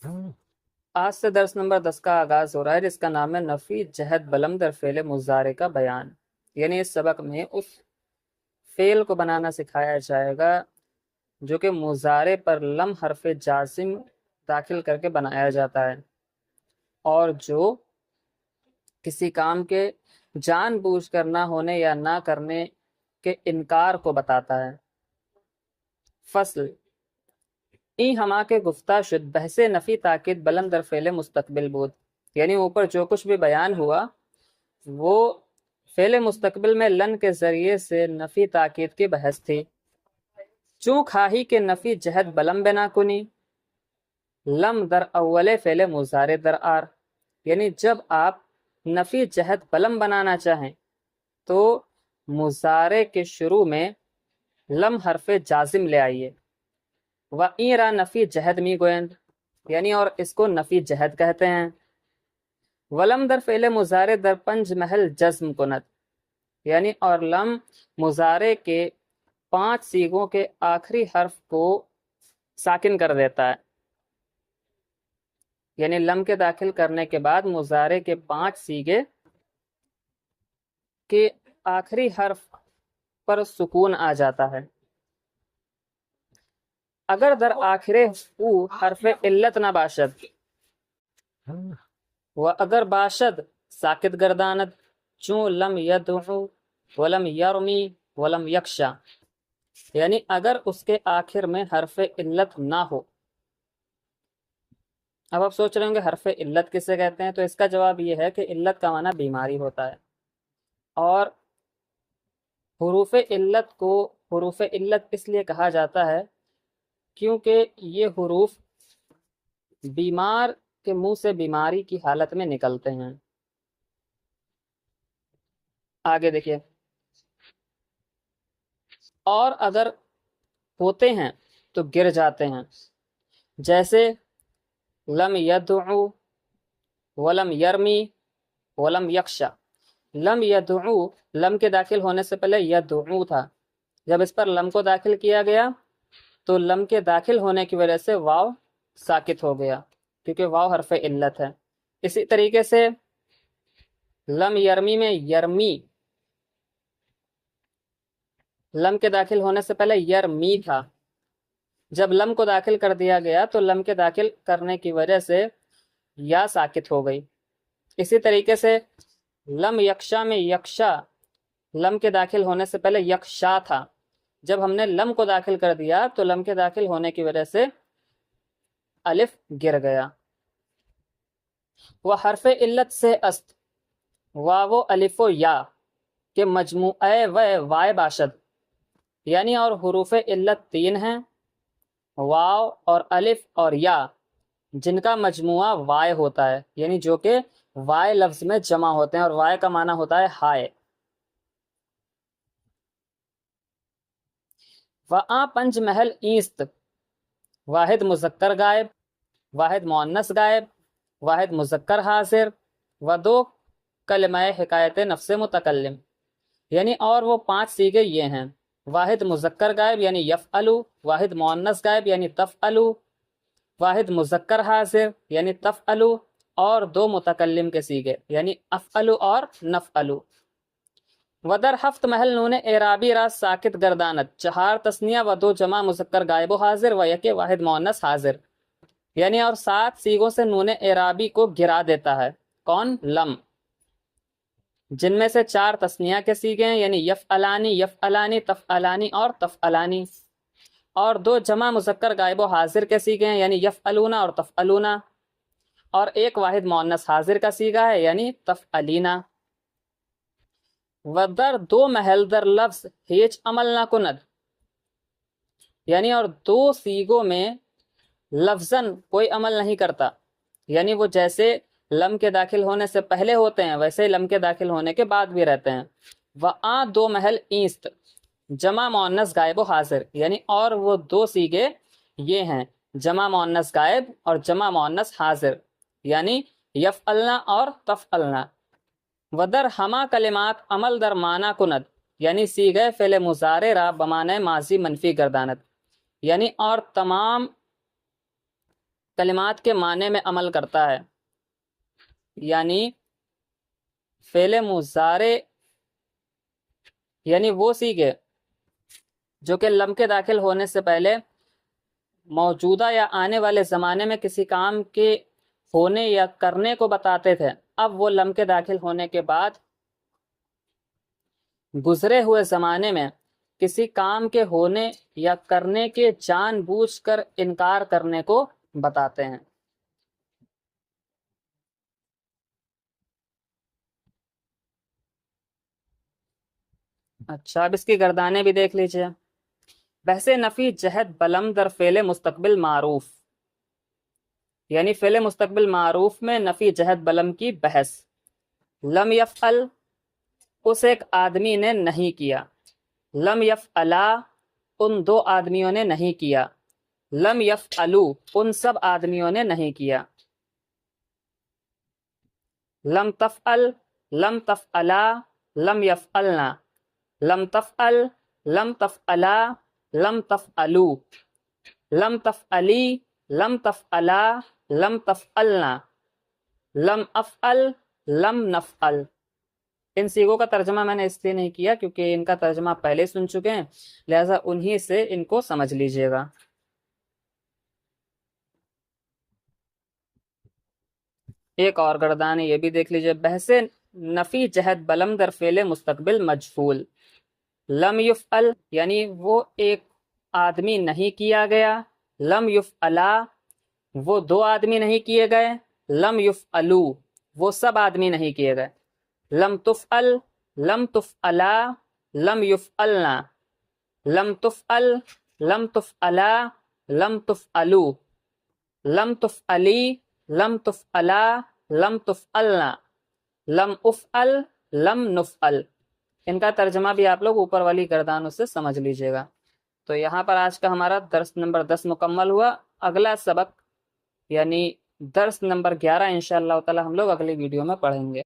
آج سے درس نمبر 10 کا آغاز ہو رہا ہے، جس کا نام ہے نفی جہد بلم در فعل مضارع کا بیان۔ یعنی اس سبق میں اس فعل کو بنانا سکھایا جائے گا جو کہ مضارع پر لم حرف جازم داخل کر کے بنایا جاتا ہے، اور جو کسی کام کے جان بوجھ کر نہ ہونے یا نہ کرنے کے انکار کو بتاتا ہے۔ فصل ای ہما کے گفتہ شد بحث نفی تاکید بلند در فعل مستقبل بود، یعنی اوپر جو کچھ بھی بیان ہوا وہ فعل مستقبل میں لن کے ذریعے سے نفی تاکید کی بحث تھی۔ چوں کھاہی کے نفی جہد بلم بنا کنی لم در اول فعل مضارع در آر، یعنی جب آپ نفی جہد بلم بنانا چاہیں تو مضارع کے شروع میں لم حرف جازم لے آئیے۔ و این را نفی جہد می گویند، یعنی اور اس کو نفی جہد کہتے ہیں۔ ولم در فعل مضارع در پنج محل جزم کند، یعنی اور لم مضارع کے 5 صیغوں کے آخری حرف کو ساکن کر دیتا ہے، یعنی لم کے داخل کرنے کے بعد مضارع کے 5 صیغے کے آخری حرف پر سکون آ جاتا ہے۔ اگر در آخر او حرف علت نہ باشد و اگر باشد ساکت گرداند، چون لم یدعو ولم یرمی ولم یکشا، یعنی اگر اس کے آخر میں حرف علت نہ ہو۔ اب آپ سوچ رہے ہوں گے حرف علت کسے کہتے ہیں، تو اس کا جواب یہ ہے کہ علت کا معنی بیماری ہوتا ہے، اور حروف علت کو حروف علت اس لیے کہا جاتا ہے کیونکہ یہ حروف بیمار کے منہ سے بیماری کی حالت میں نکلتے ہیں۔ آگے دیکھیے، اور اگر ہوتے ہیں تو گر جاتے ہیں، جیسے لم یدعو ولم یرمی ولم یکشا۔ لم یدعو، لم کے داخل ہونے سے پہلے یدعو تھا، جب اس پر لم کو داخل کیا گیا تو لم کے داخل ہونے کی وجہ سے واو ساکت ہو گیا، کیونکہ واو حرف علت ہے۔ اسی طریقے سے لم یرمی میں یرمی، لم کے داخل ہونے سے پہلے یرمی تھا، جب لم کو داخل کر دیا گیا تو لم کے داخل کرنے کی وجہ سے یا ساکت ہو گئی۔ اسی طریقے سے لم یکشا میں یکشا، لم کے داخل ہونے سے پہلے یکشا تھا، جب ہم نے لم کو داخل کر دیا تو لم کے داخل ہونے کی وجہ سے الف گر گیا۔ وہ حرف علت سے است واو الف و یا کے مجموعہ و وائے باشد، یعنی اور حروف علت 3 ہیں، واو اور الف اور یا، جن کا مجموعہ وائے ہوتا ہے، یعنی جو کہ وائے لفظ میں جمع ہوتے ہیں، اور وائے کا معنی ہوتا ہے ہائے۔ وآں 5 محل ایست واحد مذکر غائب، واحد مؤنث غائب، واحد مذکر حاضر و 2 کلمہ حکایت نفس متکلم، یعنی اور وہ 5 صیغے یہ ہیں: واحد مذکر غائب یعنی یفعلو، واحد مؤنث غائب یعنی تفعلو، واحد مذکر حاضر یعنی تفعلو، اور 2 متکلم کے صیغے یعنی افعلو اور نفعلو۔ ودر 7 محل نون اعرابی را ساکت گردانت 4 تثنیہ و 2 جمع مذکر غائب و حاضر و 1 واحد مؤنث حاضر، یعنی اور 7 صیغوں سے نون اعرابی کو گرا دیتا ہے۔ کون؟ لم، جن میں سے 4 تثنیہ کے صیغے ہیں، یعنی یفعلانی، یفعلانی، تفعلانی اور تفعلانی، اور 2 جمع مذکر غائب و حاضر کے صیغے ہیں، یعنی یفعلون اور تفعلون، اور 1 واحد مؤنث حاضر کا صیغہ ہے، یعنی تفعلینا۔ ودر 2 محل در لفظ ہیچ عمل نہ کند، یعنی اور 2 صیغوں میں لفظاً کوئی عمل نہیں کرتا، یعنی وہ جیسے لم کے داخل ہونے سے پہلے ہوتے ہیں ویسے لم کے داخل ہونے کے بعد بھی رہتے ہیں۔ وآں 2 محل ایست جمع مؤنث غائب و حاضر، یعنی اور وہ 2 صیغے یہ ہیں: جمع مؤنث غائب اور جمع مؤنث حاضر، یعنی یفعلنا اور تفعلنا۔ ودر ہما کلمات عمل در معنی کند، یعنی صیغہ فعل مضارع را بمعنی ماضی منفی گرداند، یعنی اور تمام کلمات کے معنی میں عمل کرتا ہے، یعنی فعل مضارع یعنی وہ سیغے جو کہ لم کے داخل ہونے سے پہلے موجودہ یا آنے والے زمانے میں کسی کام کے ہونے یا کرنے کو بتاتے تھے، اب وہ لم کے داخل ہونے کے بعد گزرے ہوئے زمانے میں کسی کام کے ہونے یا کرنے کے جان بوجھ کر انکار کرنے کو بتاتے ہیں۔ اچھا، اب اس کی گردانے بھی دیکھ لیجئے۔ بحث نفی جہت بلم در فعل مستقبل معروف، یعنی فعل مستقبل معروف میں نفی جہت بلم کی بحث۔ لم یفعل اس ایک آدمی نے نہیں کیا، لم یفعلا ان دو آدمیوں نے نہیں کیا، لم یفعلو ان سب آدمیوں نے نہیں کیا، لم تفعل لم تفعلا لم یفعلنا، لم تفعل لم تفعلا لم تفعلو، لم تفعلی لم تفعلا لم تفعلنا، لم افعل لم نفعل۔ ان سیغوں کا ترجمہ میں نے اس لیے نہیں کیا کیونکہ ان کا ترجمہ پہلے سن چکے ہیں، لہٰذا انہی سے ان کو سمجھ لیجئے گا۔ ایک اور گردان یہ بھی دیکھ لیجئے۔ بحث نفی جہت بلم در فعل مستقبل مجهول۔ لم یفعل یعنی وہ ایک آدمی نہیں کیا گیا، لم یفعلا وہ دو آدمی نہیں کیے گئے، لم یفعلو وہ سب آدمی نہیں کیے گئے، لم تفعل لم تفعلا لم یفعلنا، لم تفعل لم تفعلا لم تفعلو، لم تفعلی لم تفعلا لم تفعلنا، لم افعل لم نفعل۔ ان کا ترجمہ بھی آپ لوگ اوپر والی گردانوں سے سمجھ لیجئے گا۔ تو یہاں پر آج کا ہمارا درس نمبر 10 مکمل ہوا۔ اگلا سبق یعنی درس نمبر 11 انشاءاللہ تعالی ہم لوگ اگلی ویڈیو میں پڑھیں گے۔